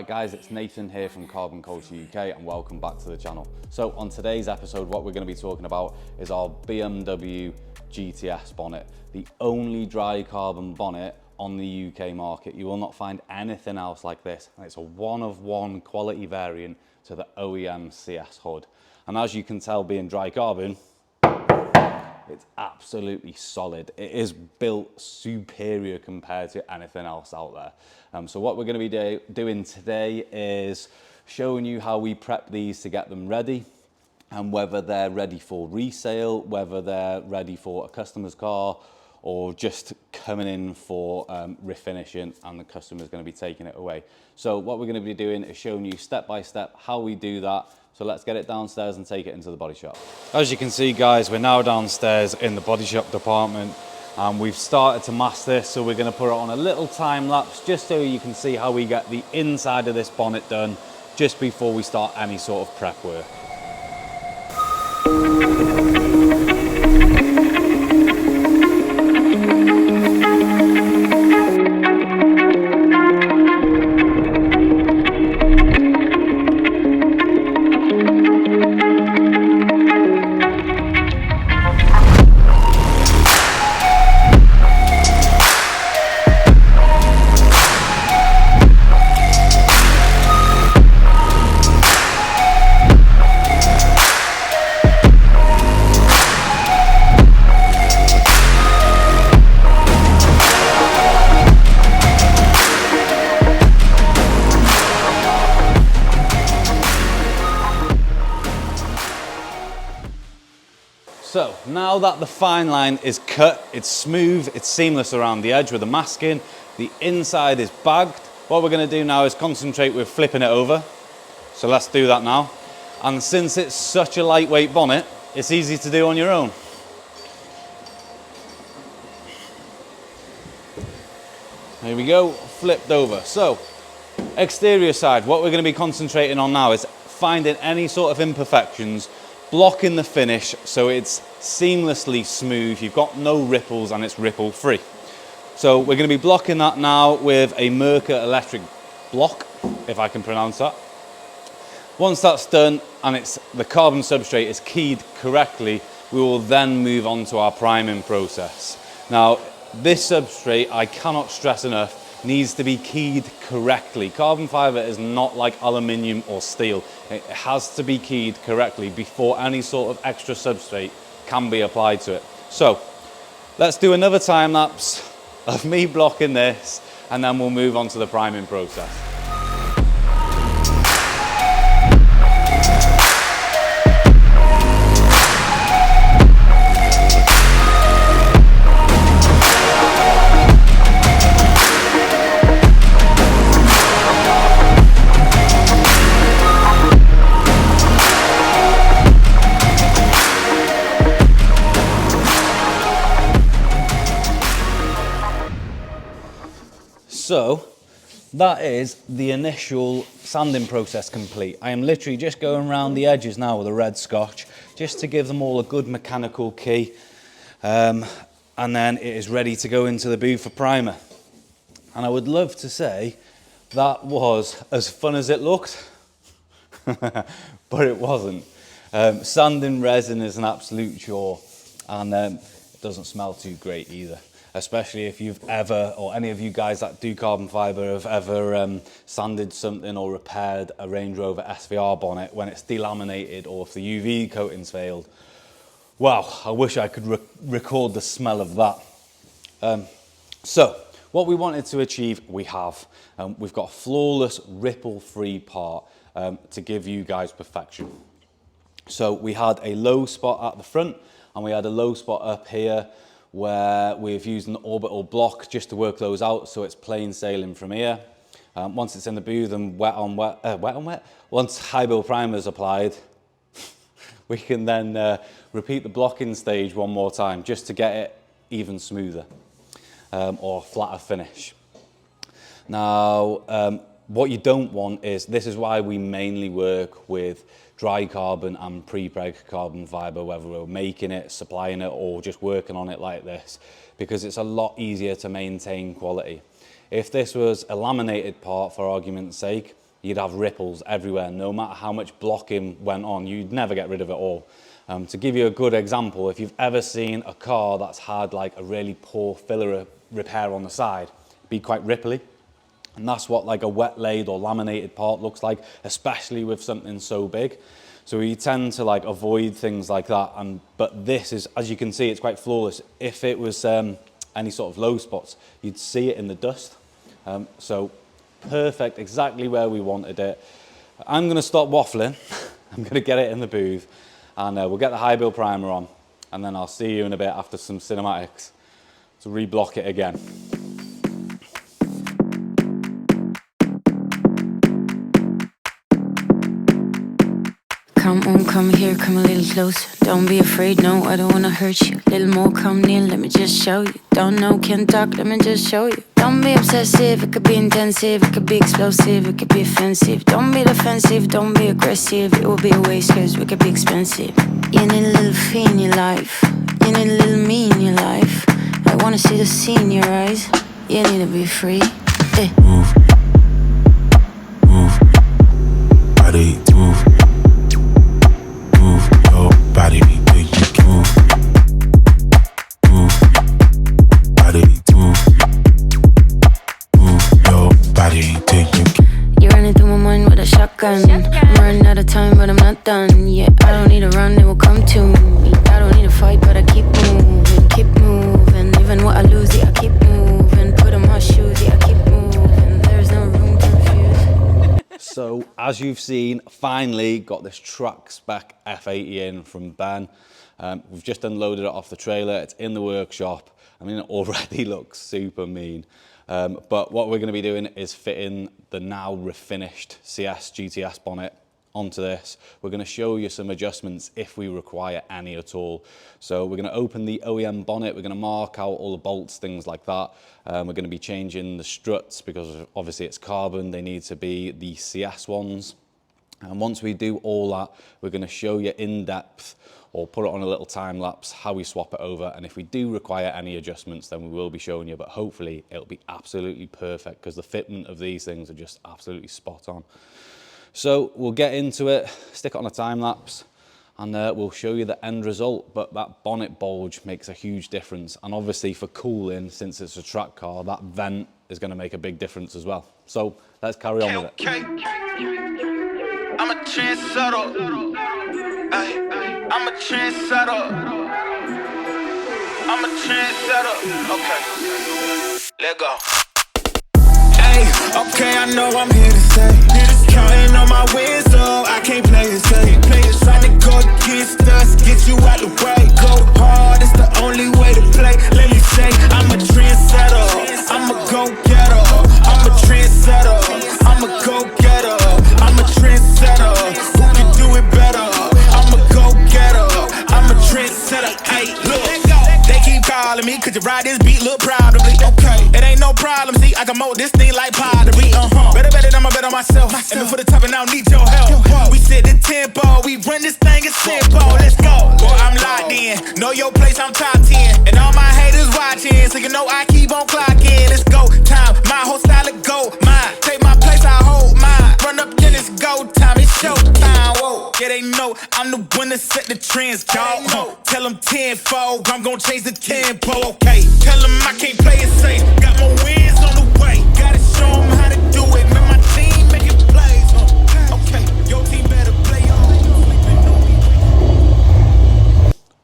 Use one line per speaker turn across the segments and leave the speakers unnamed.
Alright guys, it's Nathan here from Carbon Culture UK and welcome back to the channel. So on today's episode, what we're going to be talking about is our BMW GTS bonnet, the only dry carbon bonnet on the UK market. You will not find anything else like this, and it's a one-of-one quality variant to the OEM CS hood. And as you can tell, being dry carbon, it's absolutely solid. It is built superior compared to anything else out there. So what we're going to be doing today is showing you how we prep these to get them ready, and whether they're ready for resale, whether they're ready for a customer's car, or just coming in for refinishing and the customer's going to be taking it away. So what we're going to be doing is showing you step by step how we do that. So let's get it downstairs and take it into the body shop. As you can see guys, we're now downstairs in the body shop department and we've started to mask this, so we're going to put it on a little time lapse just so you can see how we get the inside of this bonnet done just before we start any sort of prep work. So now that the fine line is cut, it's smooth, it's seamless around the edge with the masking, the inside is bagged. What we're going to do now is concentrate with flipping it over. So let's do that now. And since it's such a lightweight bonnet, it's easy to do on your own. There we go, flipped over. So exterior side, what we're going to be concentrating on now is finding any sort of imperfections, blocking the finish so it's seamlessly smooth, you've got no ripples and it's ripple free. So we're going to be blocking that now with a Merca electric block, if I can pronounce that. Once that's done and the carbon substrate is keyed correctly, we will then move on to our priming process. Now this substrate, I cannot stress enough, needs to be keyed correctly. Carbon fiber is not like aluminium or steel. It has to be keyed correctly before any sort of extra substrate can be applied to it. So let's do another time lapse of me blocking this and then we'll move on to the priming process. So that is the initial sanding process complete. I am literally just going around the edges now with a red scotch just to give them all a good mechanical key, and then it is ready to go into the booth for primer. And I would love to say that was as fun as it looked, but it wasn't. Sanding resin is an absolute chore, and it doesn't smell too great either. Especially if you've ever, or any of you guys that do carbon fiber have ever sanded something or repaired a Range Rover SVR bonnet when it's delaminated, or if the UV coating's failed. Wow, I wish I could record the smell of that. So what we wanted to achieve, we have. We've got a flawless, ripple-free part to give you guys perfection. So we had a low spot at the front and we had a low spot up here, where we've used an orbital block just to work those out, so it's plain sailing from here. Once it's in the booth and wet on wet, once high build primer is applied, we can then repeat the blocking stage one more time just to get it even smoother, or flatter finish. Now, what you don't want is, this is why we mainly work with dry carbon and pre-preg carbon fiber, whether we're making it, supplying it, or just working on it like this, because it's a lot easier to maintain quality. If this was a laminated part, for argument's sake, you'd have ripples everywhere. No matter how much blocking went on, you'd never get rid of it all. To give you a good example, if you've ever seen a car that's had like a really poor filler repair on the side, it'd be quite ripply. And that's what like a wet laid or laminated part looks like, especially with something so big. So we tend to like avoid things like that. But this is, as you can see, it's quite flawless. If it was any sort of low spots, you'd see it in the dust. So perfect, exactly where we wanted it. I'm gonna stop waffling. I'm gonna get it in the booth, and we'll get the high build primer on, and then I'll see you in a bit after some cinematics to reblock it again.
Come on, come here, come a little closer. Don't be afraid, no, I don't wanna hurt you. Little more, come near, let me just show you. Don't know, can't talk, let me just show you. Don't be obsessive, it could be intensive, it could be explosive, it could be offensive. Don't be defensive, don't be aggressive, it will be a waste cause we could be expensive. You need a little fee in your life, you need a little me in your life. I wanna see the sea in your eyes, you need to be free.
Move, move, body, move. Body, big, you can move, move, body, move, move, your body, big, you can.
You're running through my mind with a shotgun. I'm running out of time, but I'm not done. Yeah, I don't need to run, it will come to me. I don't need to fight, but I keep moving, keep moving. Even what I lose, yeah, I keep moving. Put on my shoes, yeah, I keep moving. There's no room to refuse.
So, as you've seen, finally got this track spec F80 in from Ben. We've just unloaded it off the trailer. It's in the workshop. I mean, it already looks super mean. But what we're going to be doing is fitting the now refinished CS GTS bonnet onto this. We're going to show you some adjustments if we require any at all. So we're going to open the OEM bonnet, we're going to mark out all the bolts, things like that. We're going to be changing the struts because obviously it's carbon, they need to be the CS ones. And once we do all that, we're going to show you in depth or put it on a little time lapse how we swap it over, and if we do require any adjustments then we will be showing you, but hopefully it'll be absolutely perfect because the fitment of these things are just absolutely spot on. So we'll get into it, stick it on a time lapse, and we'll show you the end result. But that bonnet bulge makes a huge difference, and obviously for cooling, since it's a track car, that vent is going to make a big difference as well. So let's carry on with it.
I'm a trendsetter. I'm a trendsetter. I'm a trendsetter. Okay, let go. Hey, okay, I know I'm here to stay. Counting on my wins, so I can't play it safe. Trying to go against us, get you out the way. Go hard, it's the only way to play. Let me say, I'm a trendsetter. I'm a go-getter. I'm a trendsetter. I'm a go-getter. I'm a trendsetter. Who can do it better? I'm a go-getter. I'm a trendsetter. Hey, look, they keep calling me, could you ride this beat, look proudly? Okay, it ain't no problem, see, I can mold this thing like pottery. Better than I'ma bet on myself. And before the top, and I don't need your help. We set the tempo, we run this thing as simple. Let's go. Boy, I'm locked in. Know your place, I'm top 10. And all my haters watching, so you know I keep on clocking. Let's go. Time, my whole style of go. Mine, take my place, I hold mine. Run up, then it's go time. It's show time. Whoa, yeah, they know I'm the one that set the trends, dog. Tell them tenfold, I'm gonna change the tempo. Okay, tell them I can't play it safe. Got more wins on the way. Gotta show them how to do it. Man, my team making plays. Okay, your team better play on.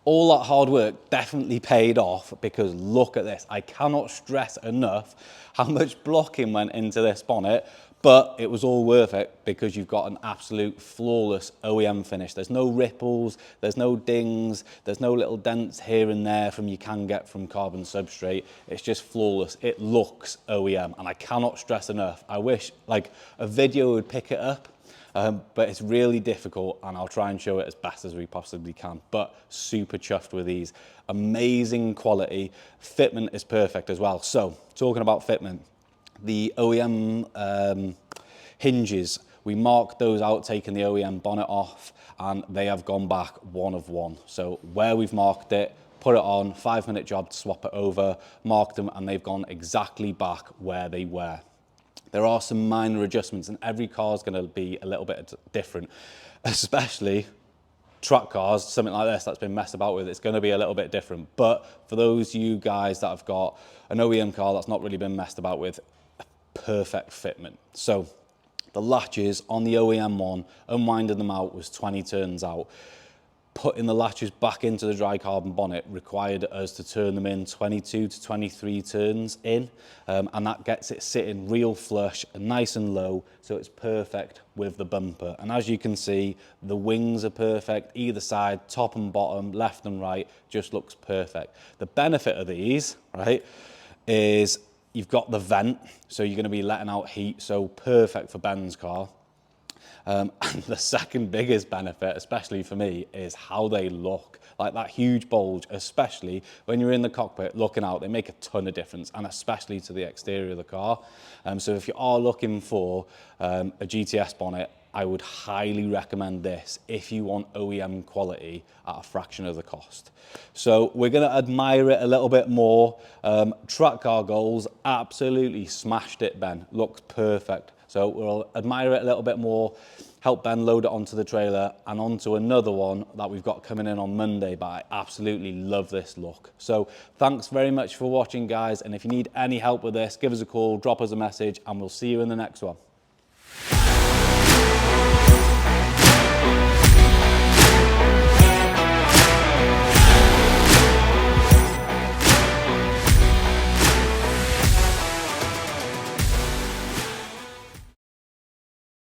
All that hard work definitely paid off, because look at this. I cannot stress enough how much blocking went into this bonnet, but it was all worth it because you've got an absolute flawless OEM finish. There's no ripples, there's no dings, there's no little dents here and there from you can get from carbon substrate. It's just flawless. It looks OEM, and I cannot stress enough. I wish like a video would pick it up. But it's really difficult, and I'll try and show it as best as we possibly can. But super chuffed with these. Amazing quality. Fitment is perfect as well. So, talking about fitment, the OEM hinges, we marked those out, taking the OEM bonnet off, and they have gone back 1 of 1. So where we've marked it, put it on, 5-minute job to swap it over, marked them, and they've gone exactly back where they were. There are some minor adjustments, and every car is going to be a little bit different, especially truck cars, something like this that's been messed about with. It's going to be a little bit different. But for those of you guys that have got an OEM car that's not really been messed about with, a perfect fitment. So the latches on the OEM one, unwinding them out was 20 turns out. Putting the latches back into the dry carbon bonnet required us to turn them in 22 to 23 turns in, and that gets it sitting real flush and nice and low, so it's perfect with the bumper. And as you can see, the wings are perfect, either side, top and bottom, left and right, just looks perfect. The benefit of these, right, is you've got the vent, so you're going to be letting out heat, so perfect for Ben's car. And the second biggest benefit, especially for me, is how they look. Like that huge bulge, especially when you're in the cockpit looking out, they make a ton of difference, and especially to the exterior of the car. So if you are looking for a GTS bonnet, I would highly recommend this if you want OEM quality at a fraction of the cost. So we're going to admire it a little bit more. Track car goals, absolutely smashed it, Ben. Looks perfect. So we'll admire it a little bit more, help Ben load it onto the trailer and onto another one that we've got coming in on Monday, but I absolutely love this look. So thanks very much for watching, guys, and if you need any help with this, give us a call, drop us a message, and we'll see you in the next one.